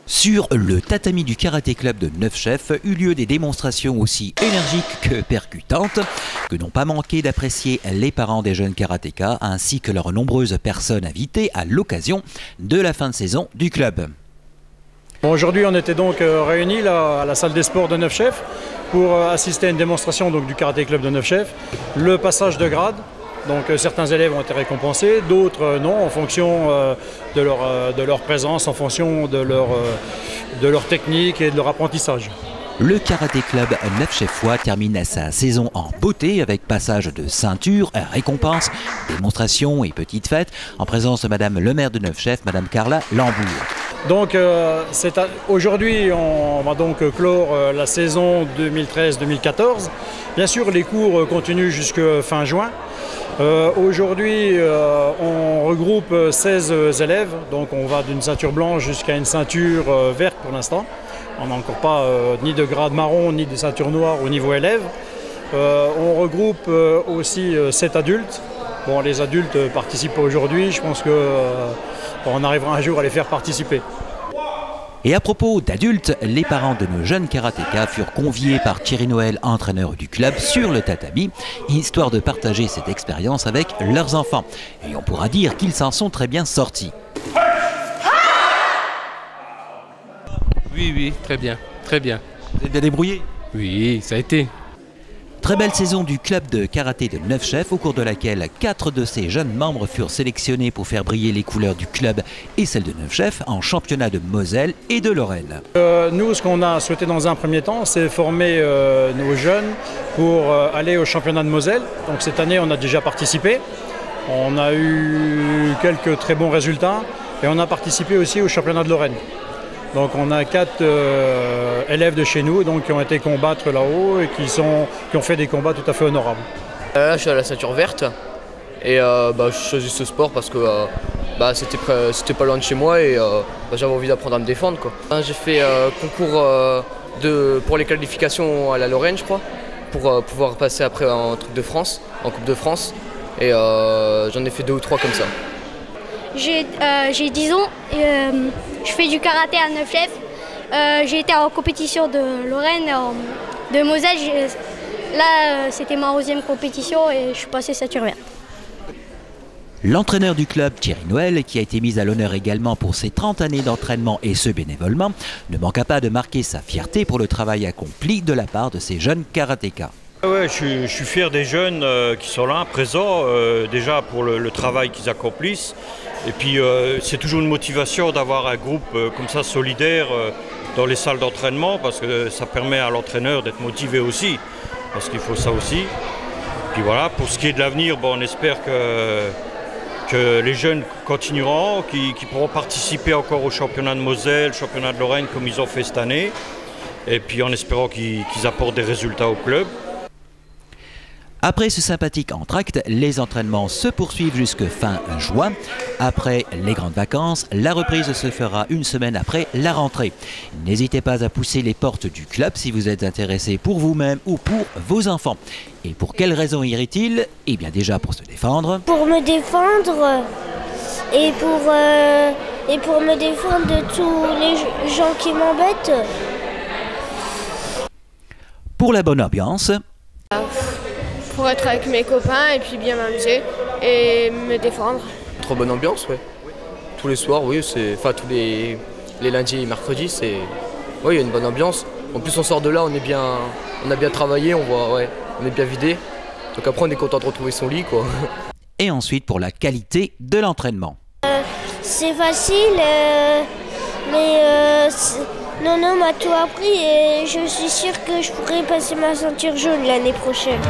Sur le tatami du karaté club de Neufchef eut lieu des démonstrations aussi énergiques que percutantes que n'ont pas manqué d'apprécier les parents des jeunes karatékas ainsi que leurs nombreuses personnes invitées à l'occasion de la fin de saison du club. Bon, aujourd'hui on était donc réunis là, à la salle des sports de Neufchef pour assister à une démonstration donc, du karaté club de Neufchef, le passage de grade. Donc certains élèves ont été récompensés, d'autres non, en fonction de leur présence, en fonction de leur technique et de leur apprentissage. Le karaté club neufchefois termine sa saison en beauté avec passage de ceinture, récompenses, démonstrations et petites fêtes en présence de Madame le maire de Neufchef, Madame Carla Lambourg. Donc aujourd'hui on va donc clore la saison 2013-2014. Bien sûr les cours continuent jusqu'à fin juin. Aujourd'hui on regroupe 16 élèves, donc on va d'une ceinture blanche jusqu'à une ceinture verte pour l'instant. On n'a encore pas ni de grade marron ni de ceinture noire au niveau élève. On regroupe aussi 7 adultes. Bon, les adultes participent aujourd'hui, je pense qu'on arrivera un jour à les faire participer. Et à propos d'adultes, les parents de nos jeunes karatékas furent conviés par Thierry Noël, entraîneur du club, sur le tatami, histoire de partager cette expérience avec leurs enfants. Et on pourra dire qu'ils s'en sont très bien sortis. Oui, très bien, très bien. Vous êtes bien débrouillés? Oui, ça a été. Très belle saison du club de karaté de Neufchef, au cours de laquelle 4 de ses jeunes membres furent sélectionnés pour faire briller les couleurs du club et celles de Neufchef en championnat de Moselle et de Lorraine. Nous, ce qu'on a souhaité dans un premier temps, c'est former nos jeunes pour aller au championnat de Moselle. Donc cette année, on a déjà participé. On a eu quelques très bons résultats et on a participé aussi au championnat de Lorraine. Donc on a 4 élèves de chez nous donc, qui ont été combattre là-haut et qui ont fait des combats tout à fait honorables. Là je suis à la ceinture verte et je choisis ce sport parce que c'était pas loin de chez moi et j'avais envie d'apprendre à me défendre, quoi. J'ai fait concours pour les qualifications à la Lorraine je crois, pour pouvoir passer après en Coupe de France et j'en ai fait 2 ou 3 comme ça. J'ai 10 ans, je fais du karaté à Neufchef. J'ai été en compétition de Lorraine, de Moselle. Là, c'était ma 11e compétition et je suis passé ceinture verte. L'entraîneur du club, Thierry Noël, qui a été mis à l'honneur également pour ses 30 années d'entraînement et ce bénévolement, ne manqua pas de marquer sa fierté pour le travail accompli de la part de ces jeunes karatékas. Ouais, je suis fier des jeunes qui sont là, présents, déjà pour le travail qu'ils accomplissent. Et puis c'est toujours une motivation d'avoir un groupe comme ça solidaire dans les salles d'entraînement parce que ça permet à l'entraîneur d'être motivé aussi, parce qu'il faut ça aussi. Puis voilà, pour ce qui est de l'avenir, on espère que les jeunes continueront, qu'ils pourront participer encore au championnat de Moselle, championnat de Lorraine comme ils ont fait cette année. Et puis en espérant qu'ils apportent des résultats au club. Après ce sympathique entracte, les entraînements se poursuivent jusque fin juin. Après les grandes vacances, la reprise se fera une semaine après la rentrée. N'hésitez pas à pousser les portes du club si vous êtes intéressé pour vous-même ou pour vos enfants. Et pour quelles raisons irait-il? Eh bien déjà pour se défendre. Pour me défendre et pour me défendre de tous les gens qui m'embêtent. Pour la bonne ambiance. Pour être avec mes copains et puis bien m'amuser et me défendre. Trop bonne ambiance, ouais. Tous les soirs, oui, tous les lundis et mercredis, il y a une bonne ambiance. En plus on sort de là, on a bien travaillé, on est bien vidé. Donc après on est content de retrouver son lit, quoi. Et ensuite pour la qualité de l'entraînement. C'est facile, mais Nono m'a tout appris et je suis sûre que je pourrai passer ma ceinture jaune l'année prochaine.